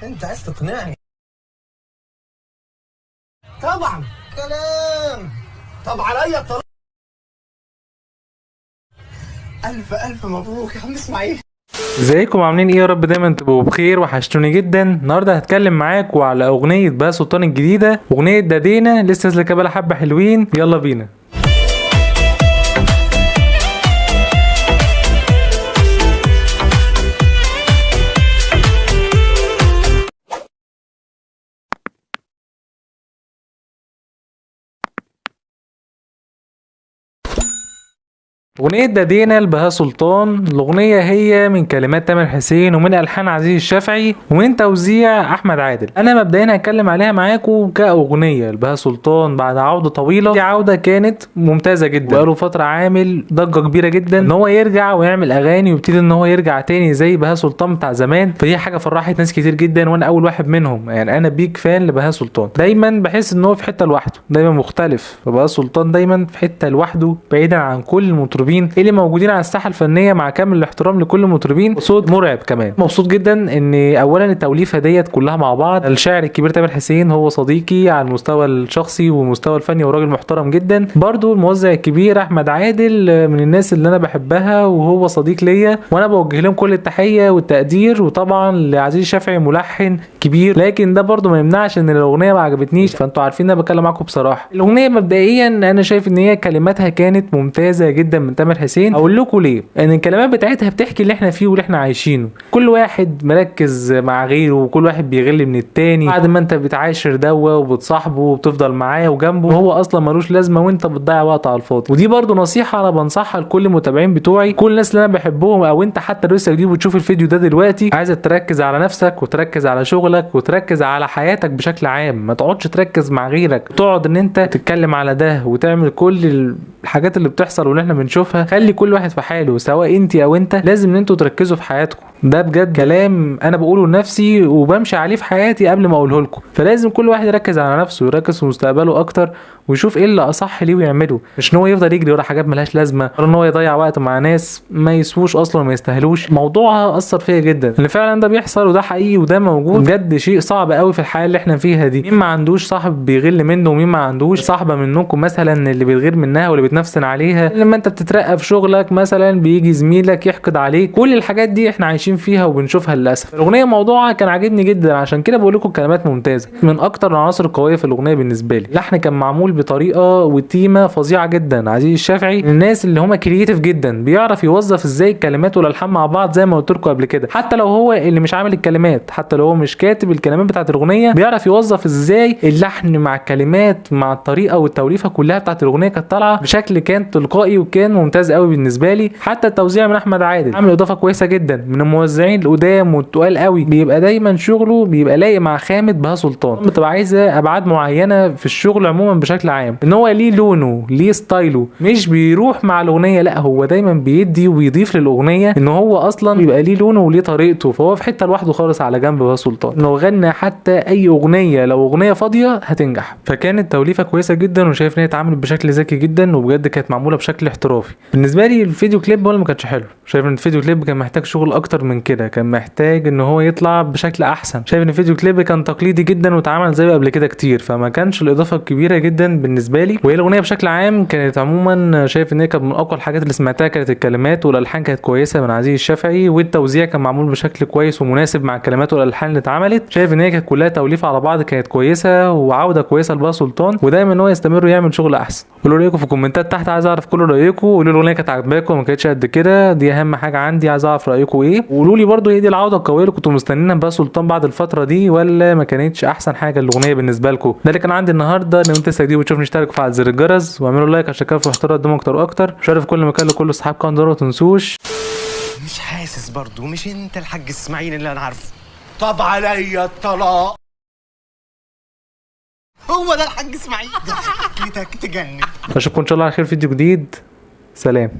انت عايز تقنعني؟ طبعا كلام. طب عليا الطلاق. الف مبروك يا عم اسماعيل. ازيكم عاملين ايه؟ يا رب دايما تبقوا بخير، وحشتوني جدا. النهارده هتكلم معاكم على اغنيه بهاء سلطان الجديده، اغنيه دادينا لسه نازله كده حبه حلوين. يلا بينا. اغنية دادينا لبهاء سلطان، الاغنية هي من كلمات تامر حسين ومن الحان عزيز الشافعي ومن توزيع احمد عادل. انا مبدئيا هتكلم عليها معاكم كاغنية لبهاء سلطان بعد عودة طويلة. دي عودة كانت ممتازة جدا، بقاله فترة عامل ضجة كبيرة جدا ان هو يرجع ويعمل اغاني ويبتدي ان هو يرجع تاني زي بهاء سلطان بتاع زمان. فدي حاجة فرحت ناس كتير جدا وانا اول واحد منهم. يعني انا بيك فان لبهاء سلطان، دايما بحس ان هو في حتة لوحده، دايما مختلف. فبهاء سلطان دايما في حتة لوحده بعيدا عن كل المطربين اللي موجودين على الساحه الفنيه، مع كامل الاحترام لكل المطربين. صوت مرعب كمان. مبسوط جدا ان اولا التوليفه ديت كلها مع بعض. الشاعر الكبير تامر حسين هو صديقي على المستوى الشخصي والمستوى الفني وراجل محترم جدا. برضو الموزع الكبير احمد عادل من الناس اللي انا بحبها وهو صديق ليا، وانا بوجه لهم كل التحيه والتقدير. وطبعا لعزيز الشافعي ملحن كبير، لكن ده برضو ما يمنعش ان الاغنيه ما عجبتنيش. فانتوا عارفين انا بتكلم معاكم بصراحه. الاغنيه مبدئيا انا شايف ان هي كلماتها كانت ممتازه جدا من تامر حسين. اقول لكم ليه؟ ان الكلمات بتاعتها بتحكي اللي احنا فيه واللي احنا عايشينه. كل واحد مركز مع غيره وكل واحد بيغل من التاني. بعد ما انت بتعاشر دوا وبتصاحبه وبتفضل معاه وجنبه وهو اصلا ملوش لازمه وانت بتضيع وقت على الفاضي. ودي برضو نصيحه انا بنصحها لكل المتابعين بتوعي، كل الناس اللي انا بحبهم، او انت حتى لسه جديد وتشوف الفيديو ده دلوقتي، عايزه تركز على نفسك وتركز على شغلك وتركز على حياتك بشكل عام. ما تقعدش تركز مع غيرك، تقعد ان انت تتكلم على ده وتعمل كل الحاجات اللي بتحصل واللي احنا بنشوفها. خلي كل واحد في حاله، سواء انت او انت، لازم ان انتوا تركزوا في حياتكم. ده بجد كلام انا بقوله لنفسي وبمشي عليه في حياتي قبل ما اقوله لكم. فلازم كل واحد يركز على نفسه ويركز في مستقبله اكتر ويشوف ايه اللي اصح ليه ويعمله، مش ان هو يفضل يجري ورا حاجات ملهاش لازمه، ولا ان هو يضيع وقت مع ناس ما يسووش اصلا وما يستاهلوش. موضوعها اثر فيا جدا ان فعلا ده بيحصل وده حقيقي وده موجود. بجد شيء صعب قوي في الحياه اللي احنا فيها دي. مين ما عندوش صاحب بيغل منه، ومين ما عندوش صاحبه منكم مثلا اللي بيغير منها واللي بتنفسن عليها. لما انت بتترقى في شغلك مثلا بيجي زميلك يحقد عليك. كل الحاجات دي احنا عايشين فيها وبنشوفها للاسف. الاغنيه موضوعها كان عاجبني جدا، عشان كده بقول لكم كلمات ممتازه. من اكتر العناصر القويه في الاغنيه بالنسبه لي، اللحن كان معمول بطريقه وتيمه فظيعه جدا. عزيز الشافعي من الناس اللي هم كرييتيف جدا، بيعرف يوظف ازاي الكلمات والالحان مع بعض زي ما قلت لكم قبل كده. حتى لو هو اللي مش عامل الكلمات، حتى لو هو مش كاتب الكلمات بتاعه الاغنيه، بيعرف يوظف ازاي اللحن مع الكلمات مع الطريقه والتوليفه كلها بتاعه الاغنيه كانت طالعه بشكل كان تلقائي وكان ممتاز قوي بالنسبه لي. حتى التوزيع من احمد عادل عامل اضافه كويسه جدا. من الموزعين القدام والتقال قوي، بيبقى دايما شغله بيبقى لايق مع خامه بهاء سلطان. بتبقى عايزه ابعاد معينه في الشغل عموما بشكل عام، ان هو ليه لونه ليه ستايله، مش بيروح مع الاغنيه، لا هو دايما بيدي وبيضيف للاغنيه ان هو اصلا بيبقى ليه لونه وليه طريقته. فهو في حته لوحده خالص على جنب بهاء سلطان، انه غنى حتى اي اغنيه لو اغنيه فاضيه هتنجح. فكانت توليفه كويسه جدا، وشايف ان هي اتعملت بشكل ذكي جدا وبجد كانت معموله بشكل احترافي. بالنسبه لي الفيديو كليب هو اللي ما كانش حلو. شايف ان الفيديو كليب كان محتاج شغل اكتر من كده، كان محتاج ان هو يطلع بشكل احسن. شايف ان الفيديو كليب كان تقليدي جدا واتعمل زيه قبل كده كتير، فما كانش الاضافه الكبيره جدا بالنسبه لي. وهي الاغنيه بشكل عام كانت عموما شايف ان هي كانت من اقوى الحاجات اللي سمعتها. كانت الكلمات والالحان كانت كويسه من عزيز الشافعي، والتوزيع كان معمول بشكل كويس ومناسب مع الكلمات والالحان اللي اتعملت. شايف ان هي كانت كلها توليفه على بعض كانت كويسه وعوده كويسه لبهاء سلطان، ودايما ان هو يستمر يعمل شغل احسن. قولوا رايكم في الكومنتات تحت، عايز اعرف كل رايكم. قولوا لي الاغنيه كانت عاجباكم وما كانتش قد كده، دي اهم حاجه عندي. عايز اعرف رايكم ايه. وقولوا لي برده هي دي العوده القويه اللي كنتوا مستنيينها بهاء سلطان بعد الفتره دي، ولا ما كانتش احسن حاجه الاغنيه بالنسبه لكم. ده اللي كان عندي النهارده. لو انت لسه جديد وتشوفني اشتركوا وفعل زر الجرس واعملوا لايك عشان كده في محتوى قدام اكتر واكتر. شارك في كل مكان لكل اصحابكم ما تنسوش. مش حاسس برضو مش انت الحاج اسماعيل اللي انا عارفه؟ طب عليا الطلاق. هو ده الحاج اسماعيل. ضحكتك تجنن. اشوفكم ان شاء الله على خير في فيديو جديد. سلام.